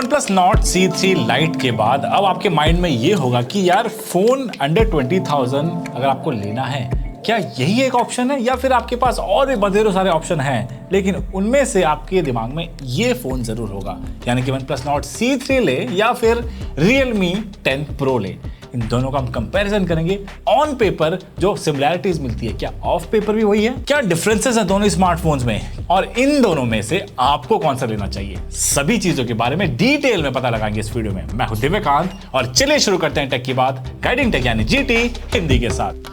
OnePlus Nord C3 Lite के बाद अब आपके माइंड में ये होगा कि यार फोन अंडर 20,000 अगर आपको लेना है, क्या यही एक ऑप्शन है या फिर आपके पास और भी बथेरों सारे ऑप्शन हैं, लेकिन उनमें से आपके दिमाग में ये फोन जरूर होगा, यानी कि OnePlus Nord C3 ले या फिर Realme 10 Pro ले। इन दोनों का हम कंपैरिजन करेंगे। ऑन पेपर जो सिमिलैरिटीज मिलती है, क्या ऑफ पेपर भी वही है, क्या डिफरेंसेस है दोनों स्मार्टफोन्स में, और इन दोनों में से आपको कौन सा लेना चाहिए, सभी चीजों के बारे में डिटेल में पता लगाएंगे इस वीडियो में। मैं हूं दिव्यकांत और चलिए शुरू करते हैं टेक की बात गाइडिंग टेक यानी जीटी हिंदी के साथ।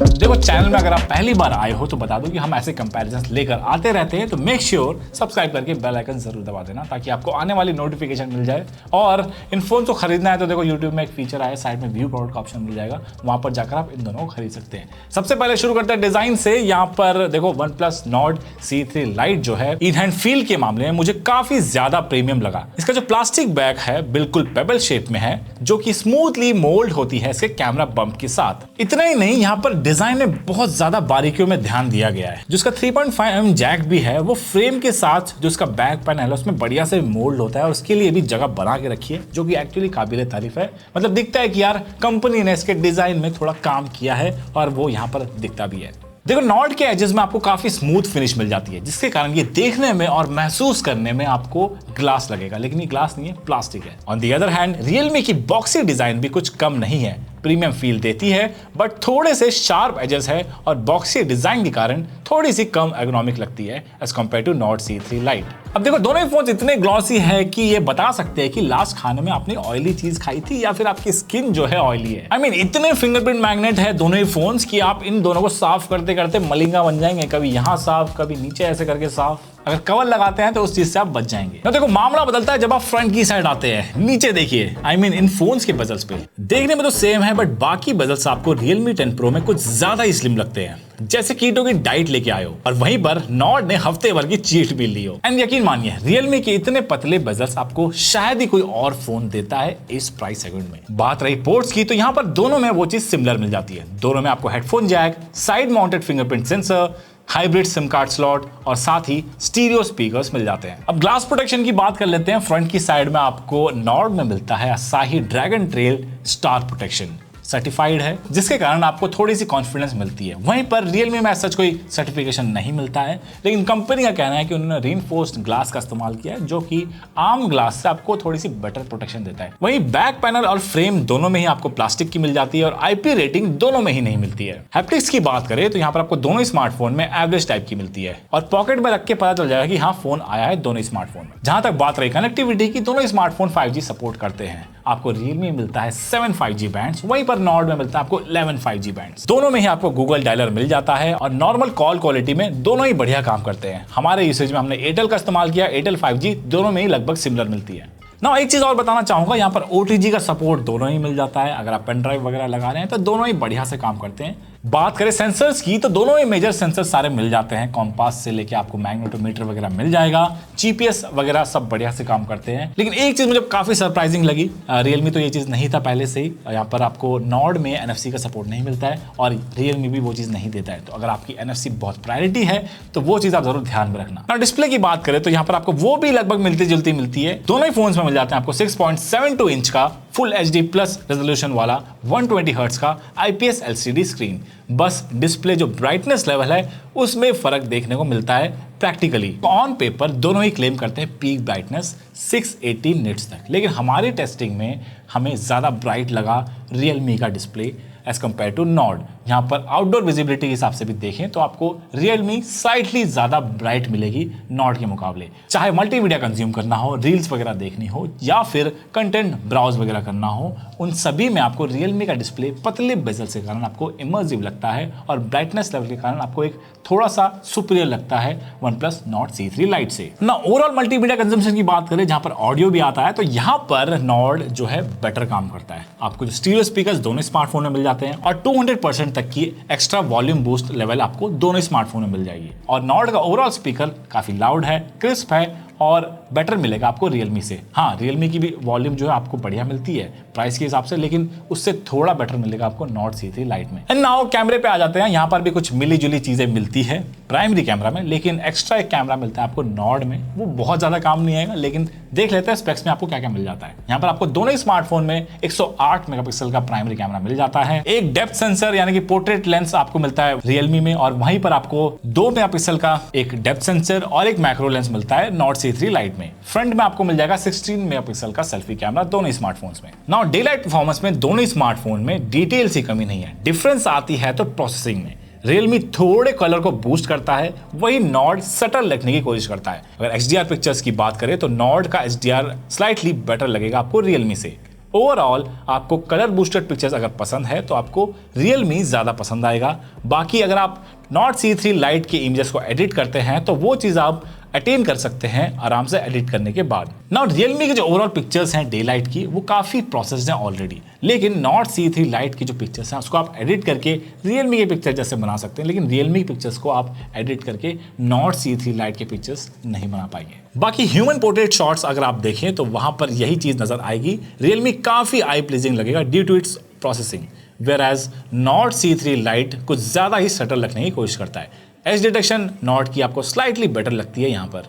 देखो, चैनल में अगर आप पहली बार आए हो तो बता दो कि हम ऐसे कंपैरिजंस लेकर आते रहते हैं, तो मेक श्योर सब्सक्राइब करके बेल आइकन जरूर दबा देना ताकि आपको आने वाली नोटिफिकेशन मिल जाए। और इन फोन को खरीदना है तो देखो यूट्यूब में एक फीचर आया, साइड में व्यू प्रोडक्ट का ऑप्शन मिल जाएगा, वहां पर जाकर आप इन दोनों को खरीद सकते हैं। सबसे पहले शुरू करते हैं डिजाइन से। यहाँ पर देखो OnePlus Nord C3 Lite जो है, इन हैंड फील के मामले में मुझे काफी ज्यादा प्रीमियम लगा। इसका जो प्लास्टिक बैग है बिल्कुल पेबल शेप में है, जो कि स्मूथली मोल्ड होती है इसके कैमरा बम्प के साथ। इतना ही नहीं, यहाँ पर डिजाइन में बहुत ज्यादा बारीकियों में ध्यान दिया गया है। जो इसका 3.5mm जैक भी है, वो फ्रेम के साथ जो इसका बैक पैनल है उसमें बढ़िया से मोल्ड होता है और उसके लिए भी जगह बना के रखी है, जो कि एक्चुअली काबिले तारीफ है। मतलब दिखता है कि यार कंपनी ने इसके डिजाइन में थोड़ा काम किया है और वो यहाँ पर दिखता भी है। देखो, नॉर्ड के एजेस में आपको काफी स्मूथ फिनिश मिल जाती है, जिसके कारण ये देखने में और महसूस करने में आपको ग्लास लगेगा, लेकिन ये ग्लास नहीं है, प्लास्टिक है। On the other hand Realme की बॉक्सी डिजाइन भी कुछ कम नहीं है, प्रीमियम फील देती है, बट थोड़े से शार्प एजेस है और बॉक्सी डिजाइन के कारण थोड़ी सी कम एर्गोनॉमिक लगती है as compare to Nord C3 Lite। अब देखो, दोनों ही फोन इतने ग्लॉसी है कि ये बता सकते हैं कि लास्ट खाने में आपने ऑयली चीज खाई थी या फिर आपकी स्किन जो है ऑयली है। I mean, इतने फिंगरप्रिंट मैग्नेट है दोनों ही फोन्स कि आप इन दोनों को साफ करते करते मलिंगा बन जाएंगे, कभी यहाँ साफ कभी नीचे ऐसे करके साफ। अगर कवर लगाते हैं तो उस चीज से आप बच जाएंगे। तो देखो, मामला बदलता है जब आप फ्रंट की साइड आते हैं। नीचे देखिए, इन फोन्स के बेजल्स पे देखने में तो सेम है, बट बाकी बेजल्स आपको Realme 10 Pro में कुछ ज्यादा ही स्लिम लगते हैं, जैसे कीटो की डाइट लेके आए हो और वहीं पर नॉर्ड ने हफ्ते भर की चीट भी ली हो। एंड यकीन मानिए, Realme के इतने पतले बेजल्स आपको शायद ही कोई और फोन देता है इस प्राइस सेगमेंट में। बात रही पोर्ट्स की, तो यहाँ पर दोनों में वो चीज सिमिलर मिल जाती है। दोनों में आपको headphone jack, side mounted fingerprint sensor, hybrid SIM card slot और साथ ही स्टीरियो स्पीकर्स मिल जाते हैं। अब ग्लास प्रोटेक्शन की बात कर लेते हैं। फ्रंट की साइड में आपको नॉर्ड में मिलता है Asahi dragon trail star protection, certified है, जिसके कारण आपको थोड़ी सी कॉन्फिडेंस मिलती है। वहीं पर Realme में सच कोई सर्टिफिकेशन नहीं मिलता है, लेकिन कंपनी का कहना है कि उन्होंने रीइंफोर्स्ड ग्लास का इस्तेमाल किया है, जो कि आम ग्लास से आपको थोड़ी सी बेटर प्रोटेक्शन देता है। वहीं बैक पैनल और फ्रेम दोनों में ही आपको प्लास्टिक की मिल जाती है और IP रेटिंग दोनों में ही नहीं मिलती है। हैप्टिक्स की बात करें तो यहाँ पर आपको दोनों स्मार्टफोन में एवरेज टाइप की मिलती है और पॉकेट में रख के पता चल जाएगा कि हाँ, फोन आया है दोनों स्मार्टफोन में। जहां तक बात रही कनेक्टिविटी की, दोनों स्मार्टफोन 5G सपोर्ट करते हैं। आपको Realme में मिलता है 7 5G बैंड्स, वहीं पर Nord में मिलता है आपको 11 5G बैंड्स। दोनों में ही आपको गूगल डायलर मिल जाता है और नॉर्मल कॉल क्वालिटी में दोनों ही बढ़िया काम करते हैं। हमारे यूसेज में हमने एयरटेल का इस्तेमाल किया, एयरटेल 5G दोनों में ही लगभग सिमिलर मिलती है ना। एक चीज और बताना चाहूंगा, यहाँ पर OTG का सपोर्ट दोनों ही मिल जाता है। अगर आप पेन ड्राइव वगैरह लगा रहे हैं तो दोनों ही बढ़िया से काम करते हैं। बात करें सेंसर्स की, तो दोनों ही मेजर सेंसर्स सारे मिल जाते हैं। कॉम्पास से लेके आपको मैग्नेटोमीटर वगैरह मिल जाएगा, GPS वगैरह सब बढ़िया से काम करते हैं। लेकिन एक चीज मुझे काफी सरप्राइजिंग लगी, Realme तो ये चीज नहीं था पहले से ही। यहाँ पर आपको Nord में NFC का सपोर्ट नहीं मिलता है और Realme भी वो चीज नहीं देता है। तो अगर आपकी NFC बहुत प्रायोरिटी है तो वो चीज आप जरूर ध्यान में रखना। डिस्प्ले की बात करें तो यहाँ पर आपको वो भी लगभग मिलती जुलती मिलती है। दोनों ही फोन्स में मिल जाते हैं आपको 6.72 इंच का फुल HD प्लस रेजोल्यूशन वाला 120 हर्ट्ज का IPS LCD स्क्रीन। बस डिस्प्ले जो ब्राइटनेस लेवल है उसमें फर्क देखने को मिलता है प्रैक्टिकली। ऑन पेपर दोनों ही क्लेम करते हैं पीक ब्राइटनेस 680 निट्स तक, लेकिन हमारी टेस्टिंग में हमें ज्यादा ब्राइट लगा Realme का display as compare to Nord। यहाँ पर आउटडोर विजिबिलिटी के हिसाब से भी देखें तो आपको Realme स्लाइटली ज्यादा ब्राइट मिलेगी Nord के मुकाबले। चाहे मल्टीमीडिया कंज्यूम करना हो, रील्स वगैरह देखनी हो या फिर कंटेंट ब्राउज वगैरह करना हो, उन सभी में आपको Realme का डिस्प्ले पतले बेजल के कारण आपको इमर्सिव लगता है और ब्राइटनेस लेवल के कारण आपको एक थोड़ा सा सुपीरियर लगता है OnePlus Nord C3 Lite से ना। ओवरऑल मल्टीमीडिया कंजम्पशन की बात करें, जहां पर ऑडियो भी आता है, तो यहाँ पर Nord जो है बेटर काम करता है। आपको जो स्टीरियो स्पीकर्स दोनों स्मार्टफोन में मिल जाते हैं और 200% तक की एक्स्ट्रा वॉल्यूम बूस्ट लेवल आपको दोनों स्मार्टफोन में मिल जाएगी। और Nord का ओवरऑल स्पीकर काफी लाउड है, क्रिस्प है और बेटर मिलेगा आपको Realme से। हाँ, Realme की भी वॉल्यूम जो है आपको बढ़िया मिलती है प्राइस के हिसाब से, लेकिन उससे थोड़ा बेटर मिलेगा आपको Nord C3 Lite में। एंड नाउ कैमरे पे आ जाते हैं। यहाँ पर भी कुछ मिली जुली चीजें मिलती है प्राइमरी कैमरा में, लेकिन एक्स्ट्रा एक कैमरा मिलता है आपको Nord में। वो बहुत ज्यादा काम नहीं आएगा, लेकिन देख लेते हैं स्पेक्स में आपको क्या क्या मिल जाता है। यहाँ पर आपको दोनों ही स्मार्टफोन में 108 मेगापिक्सल का प्राइमरी कैमरा मिल जाता है। एक डेप्थ सेंसर यानी कि पोर्ट्रेट लेंस आपको मिलता है Realme में, और वहीं पर आपको 2 मेगापिक्सल का एक डेप्थ सेंसर और एक मैक्रो लेंस मिलता है Nord C3 Lite में। फ्रंट में आपको मिल जाएगा 16 मेगापिक्सल का सेल्फी कैमरा दोनों ही स्मार्टफोन्स में। नाउ डे लाइट परफॉर्मेंस में दोनों ही स्मार्टफोन में डिटेल्स की कमी नहीं है, डिफरेंस आती है तो प्रोसेसिंग में। Realme थोड़े कलर को बूस्ट करता है, वही Nord सटल लगने की कोशिश करता है। अगर HDR पिक्चर्स की बात करें तो Nord का HDR स्लाइटली बेटर लगेगा आपको Realme से। ओवरऑल आपको कलर बूस्टेड पिक्चर्स अगर पसंद है तो आपको Realme ज्यादा पसंद आएगा। बाकी अगर आप Nord C3 Lite के इमेजेस को एडिट करते हैं तो वो चीज आप अटेन कर सकते हैं आराम से एडिट करने के बाद। नाउ Realme के जो ओवरऑल पिक्चर्स हैं डे लाइट की, वो काफी प्रोसेस्ड हैं ऑलरेडी, लेकिन Nord C3 Lite की जो पिक्चर्स हैं उसको आप एडिट करके Realme के पिक्चर जैसे बना सकते हैं, लेकिन Realme की पिक्चर्स को आप एडिट करके Nord C3 Lite के पिक्चर्स नहीं बना पाएंगे। बाकी ह्यूमन पोर्ट्रेट शॉट्स अगर आप देखें तो वहां पर यही चीज नजर आएगी। Realme काफी आई प्लीजिंग लगेगा due to its processing, whereas Nord C3 Lite कुछ ज्यादा ही सटल रखने की कोशिश करता है। एज डिटेक्शन Nord की आपको स्लाइटली बेटर लगती है यहाँ पर।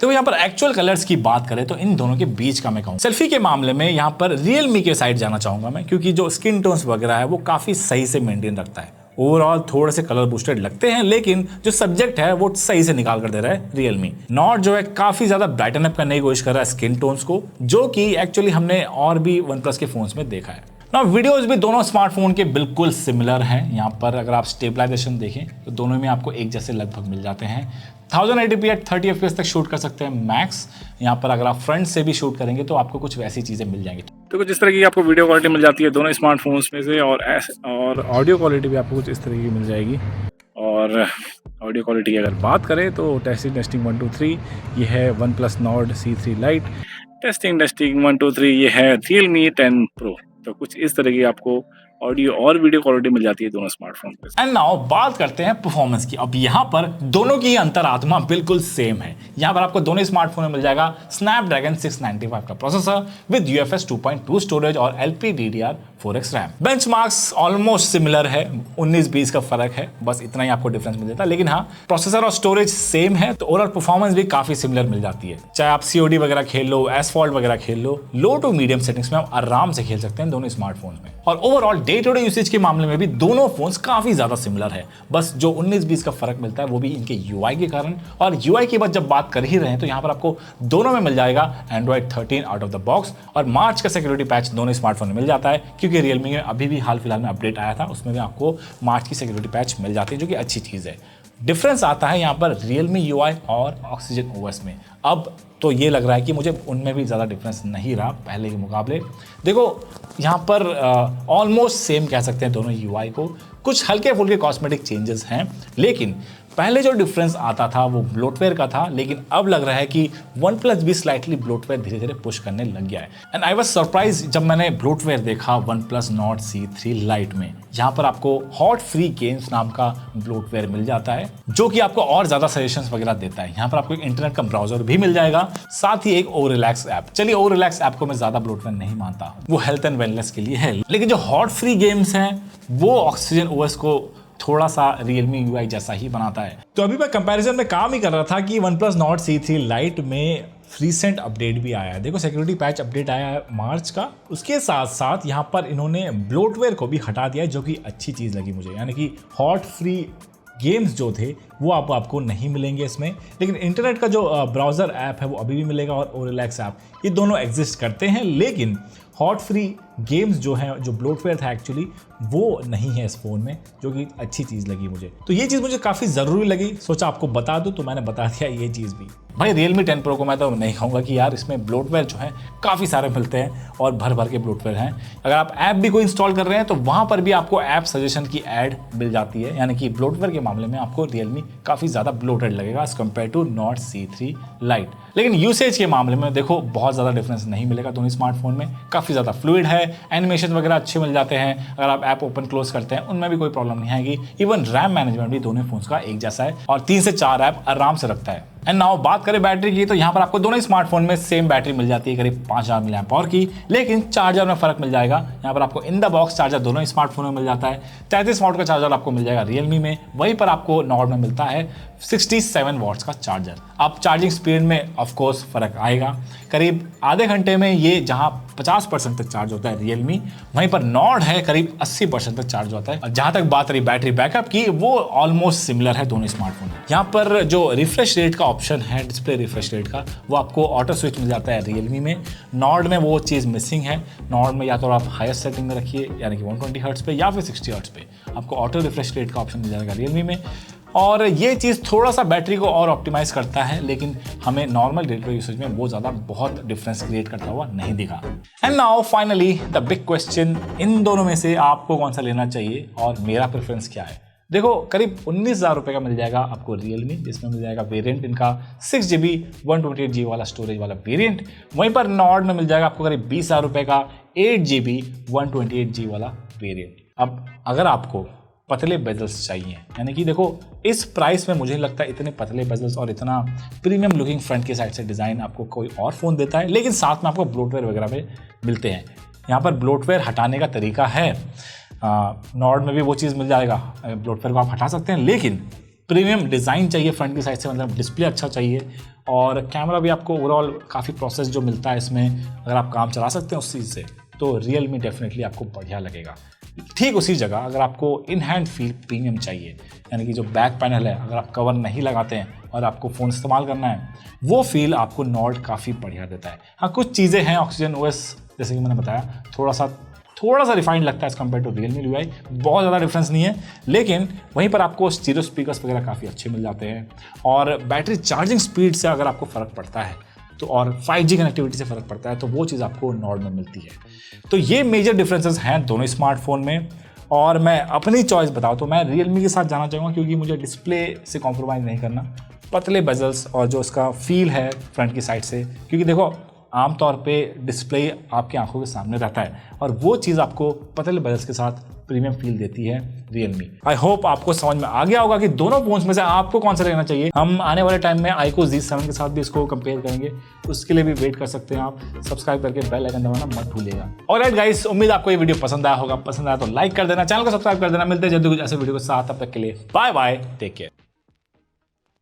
तो यहाँ पर एक्चुअल कलर्स की बात करें तो इन दोनों के बीच का मैं कहूँ, सेल्फी के मामले में यहाँ पर Realme के साइड जाना चाहूंगा मैं, क्योंकि जो स्किन टोन्स वगैरह है वो काफी सही से मेंटेन रखता है। ओवरऑल थोड़े से कलर बूस्टेड लगते हैं, लेकिन जो सब्जेक्ट है वो सही से निकाल कर दे रहा है Realme। Nord जो है काफी ज्यादा ब्राइटन अप करने की कोशिश कर रहा है स्किन टोन्स को, जो कि एक्चुअली हमने और भी OnePlus के फोन्स में देखा है। नाउ वीडियोस भी दोनों स्मार्टफोन के बिल्कुल सिमिलर हैं। यहाँ पर अगर आप स्टेबलाइजेशन देखें तो दोनों में आपको एक जैसे लगभग मिल जाते हैं। 1080p एट 30 FPS तक शूट कर सकते हैं मैक्स। यहाँ पर अगर आप फ्रंट से भी शूट करेंगे तो आपको कुछ वैसी चीज़ें मिल जाएंगी। तो कुछ इस तरह की आपको वीडियो क्वालिटी मिल जाती है दोनों स्मार्टफोन्स में से, और ऑडियो क्वालिटी भी आपको कुछ इस तरह की मिल जाएगी। और ऑडियो क्वालिटी की अगर बात करें तो टेस्टिंग 1 2 3 ये है OnePlus Nord C3 Lite। Testing 1 2 3 ये है Realme 10 Pro। तो कुछ इस तरह की आपको ऑडियो और वीडियो क्वालिटी मिल जाती है दोनों स्मार्टफोन पे। एंड नाउ बात करते हैं परफॉर्मेंस की। अब यहाँ पर दोनों की अंतरात्मा बिल्कुल सेम है। यहाँ पर आपको दोनों स्मार्टफोन में मिल जाएगा Snapdragon 695 का प्रोसेसर विद UFS 2.2 स्टोरेज और LPDDR4X RAM. Benchmarks almost similar है, 19-20 का फर्क है, बस इतना ही आपको डिफरेंस मिल जाता है। लेकिन हाँ, प्रोसेसर और स्टोरेज सेम है तो ओवरऑल परफॉर्मेंस भी काफी सिमिलर मिल जाती है। चाहे आप COD वगैरह खेल लो, एसफॉल्ट वगैरह खेल लो, लो टू मीडियम सेटिंग्स में आप आराम से खेल सकते हैं दोनों स्मार्टफोन में। और overall day to day usage के मामले में भी दोनों फोन्स काफी ज्यादा सिमिलर है, बस जो 19-20 का फर्क मिलता है वो भी इनके UI के कारण। और UI की जब बात कर ही रहे हैं तो यहाँ पर आपको दोनों में मिल जाएगा Android 13 out of the box, और मार्च का सिक्योरिटी पैच दोनों स्मार्टफोन में मिल जाता है, क्योंकि Realme में अभी भी हाल फिलहाल में अपडेट आया था, उसमें भी आपको मार्च की सिक्योरिटी पैच मिल जाती है, जो कि अच्छी चीज़ है। डिफरेंस आता है यहाँ पर Realme UI और Oxygen OS में। अब तो ये लग रहा है कि मुझे उनमें भी ज़्यादा डिफरेंस नहीं रहा पहले के मुकाबले। देखो यहाँ पर ऑलमोस्ट सेम कह सकते हैं दोनों UI को, कुछ हल्के फुल्के कॉस्मेटिक चेंजेस हैं, लेकिन पहले जो डिफरेंस आता था वो ब्लोटवेयर का था, लेकिन अब लग रहा है कि OnePlus भी स्लाइटली ब्लोटवेयर धीरे धीरे पुश करने लग गया है। एंड आई वाज सरप्राइज जब मैंने ब्लोटवेयर देखा OnePlus Nord C3 Lite में। यहाँ पर आपको हॉट फ्री गेम्स नाम का ब्लोटवेयर मिल जाता है, जो कि आपको और ज्यादा सजेशंस वगैरह देता है। यहाँ पर आपको एक इंटरनेट का ब्राउजर भी मिल जाएगा, साथ ही एक ORelax ऐप। चलिए ORelax ऐप को मैं ज्यादा ब्लोटवेयर नहीं मानता, वो हेल्थ एंड वेलनेस के लिए है, लेकिन जो हॉट फ्री गेम्स हैं वो Oxygen OS को थोड़ा सा Realme UI जैसा ही बनाता है। तो अभी मैं कंपैरिजन में काम ही कर रहा था कि OnePlus Nord C3 Lite में रिसेंट अपडेट भी आया है। देखो सिक्योरिटी पैच अपडेट आया है मार्च का, उसके साथ साथ यहाँ पर इन्होंने ब्लोटवेयर को भी हटा दिया है, जो कि अच्छी चीज़ लगी मुझे। यानी कि हॉट फ्री गेम्स जो थे वो आपको नहीं मिलेंगे इसमें, लेकिन इंटरनेट का जो ब्राउज़र ऐप है वो अभी भी मिलेगा, और ORelax ऐप, ये दोनों एग्जिस्ट करते हैं। लेकिन हॉट फ्री गेम्स जो है, जो ब्लोटवेयर था एक्चुअली, वो नहीं है इस फ़ोन में, जो कि अच्छी चीज़ लगी मुझे। तो ये चीज़ मुझे काफ़ी ज़रूरी लगी, सोचा आपको बता दूँ, तो मैंने बता दिया ये चीज़ भी। भाई Realme 10 Pro को मैं तो नहीं कहूँगा कि यार इसमें ब्लोटवेयर जो है काफ़ी सारे मिलते हैं और भर भर के ब्लोटवेयर हैं। अगर आप ऐप भी कोई इंस्टॉल कर रहे हैं तो वहाँ पर भी आपको ऐप सजेशन की ऐड मिल जाती है, यानी कि ब्लोटवेयर के मामले में आपको Realme काफ़ी ज़्यादा ब्लोटेड लगेगा as compare to Nord C3 Lite। लेकिन यूसेज के मामले में देखो बहुत ज़्यादा डिफरेंस नहीं मिलेगा दोनों स्मार्टफोन में, काफ़ी ज़्यादा फ्लूइड है, एनिमेशन वगैरह अच्छे मिल जाते हैं। अगर आप ऐप ओपन क्लोज करते हैं उनमें भी कोई प्रॉब्लम नहीं आएगी। इवन रैम मैनेजमेंट भी दोनों फोन्स का एक जैसा है और 3 से 4 ऐप आराम से रखता है। एंड नाउ बात करें बैटरी की, तो यहाँ पर आपको दोनों ही स्मार्टफोन में सेम बैटरी मिल जाती है करीब 5000 mAh की, लेकिन चार्जर में फर्क मिल जाएगा। यहाँ पर आपको इन द बॉक्स चार्जर दोनों ही स्मार्टफोन में मिल जाता है। 33 वाट का चार्जर आपको मिल जाएगा रियलमी में, वहीं पर आपको नॉर्ड में मिलता है 67 वॉट्स का चार्जर। अब चार्जिंग स्पीड में ऑफ कोर्स फर्क आएगा, करीब आधे घंटे में ये जहां 50% तक चार्ज होता है रियलमी, वहीं पर नॉर्ड है करीब 80% तक चार्ज होता है। और जहां तक बात रही बैटरी बैकअप की, वो ऑलमोस्ट सिमिलर है दोनों स्मार्टफोन में। यहाँ पर जो रिफ्रेश रेट का ऑप्शन है, डिस्प्ले रिफ्रेश रेट का, वो आपको ऑटो स्विच मिल जाता है रियलमी में। नॉर्ड में वो चीज़ मिसिंग है। नॉर्ड में या तो आप हाईएस्ट सेटिंग में रखिए यानी कि 120 हर्ट्ज पे या फिर 60 हर्ट्ज पे, आपको ऑटो रिफ्रेश रेट का ऑप्शन मिल जाएगा रियलमी में। और ये चीज़ थोड़ा सा बैटरी को और ऑप्टिमाइज करता है, लेकिन हमें normal day to day usage में वो ज़्यादा बहुत डिफरेंस क्रिएट करता हुआ नहीं दिखा। And now finally the big question, इन दोनों में से आपको कौन सा लेना चाहिए और मेरा प्रेफरेंस क्या है? देखो, करीब 19,000 रुपये का मिल जाएगा आपको रियलमी, जिसमें मिल जाएगा वेरिएंट इनका 6GB 128GB वाला स्टोरेज वाला वेरिएंट। वहीं पर नॉर्ड में मिल जाएगा आपको करीब 20,000 रुपये का 8GB 128GB वाला वेरिएंट। अब अगर आपको पतले बेजल्स चाहिए, यानी कि देखो इस प्राइस में मुझे लगता है इतने पतले बेजल्स और इतना प्रीमियम लुकिंग फ्रंट की साइड से डिज़ाइन आपको कोई और फ़ोन देता है, लेकिन साथ में आपको ब्लोटवेयर वगैरह में मिलते हैं। यहाँ पर ब्लोटवेयर हटाने का तरीका है, नॉर्ड में भी वो चीज़ मिल जाएगा, ब्लोटवेयर को आप हटा सकते हैं, लेकिन प्रीमियम डिज़ाइन चाहिए फ्रंट की साइड से, मतलब डिस्प्ले अच्छा चाहिए और कैमरा भी आपको ओवरऑल काफ़ी प्रोसेस जो मिलता है इसमें, अगर आप काम चला सकते हैं उस चीज़ से, तो रियलमी डेफिनेटली आपको बढ़िया लगेगा। ठीक उसी जगह अगर आपको इन हैंड फील प्रीमियम चाहिए, यानी कि जो बैक पैनल है, अगर आप कवर नहीं लगाते हैं और आपको फ़ोन इस्तेमाल करना है, वो फील आपको नॉर्ड काफ़ी बढ़िया देता है। हाँ, कुछ चीज़ें हैं ऑक्सीजन ओएस, जैसे कि मैंने बताया, थोड़ा सा रिफाइंड लगता है as compare to Realme UI, बहुत ज़्यादा डिफरेंस नहीं है, लेकिन वहीं पर आपको स्टीरियो स्पीकर्स वगैरह काफ़ी अच्छे मिल जाते हैं। और बैटरी चार्जिंग स्पीड से अगर आपको फ़र्क पड़ता है तो, और 5G कनेक्टिविटी से फ़र्क पड़ता है, तो वो चीज़ आपको नॉर्ड में मिलती है। तो ये मेजर डिफरेंसेस हैं दोनों स्मार्टफोन में। और मैं अपनी चॉइस बताऊँ तो मैं रियलमी के साथ जाना चाहूँगा, क्योंकि मुझे डिस्प्ले से कॉम्प्रोमाइज़ नहीं करना, पतले बेजल्स और जो उसका फील है फ्रंट की साइड से, क्योंकि देखो आमतौर पे डिस्प्ले आपकी आंखों के सामने रहता है और वो चीज़ आपको पतले बेजल्स के साथ प्रीमियम फील देती है रियलमी। आई होप आपको समझ में आ गया होगा कि दोनों फोन्स में से आपको कौन सा लेना चाहिए। हम आने वाले टाइम में iQOO Z7 के साथ भी इसको कंपेयर करेंगे, उसके लिए भी वेट कर सकते हैं आप। सब्सक्राइब करके बेल आइकन दबाना मत भूलिएगा। ऑलराइट गाइस, उम्मीद आपको ये वीडियो पसंद आया होगा। पसंद आया तो लाइक कर देना, चैनल को सब्सक्राइब कर देना। मिलते हैं जल्दी कुछ ऐसे वीडियो के साथ, तब तक के लिए बाय बाय, टेक केयर।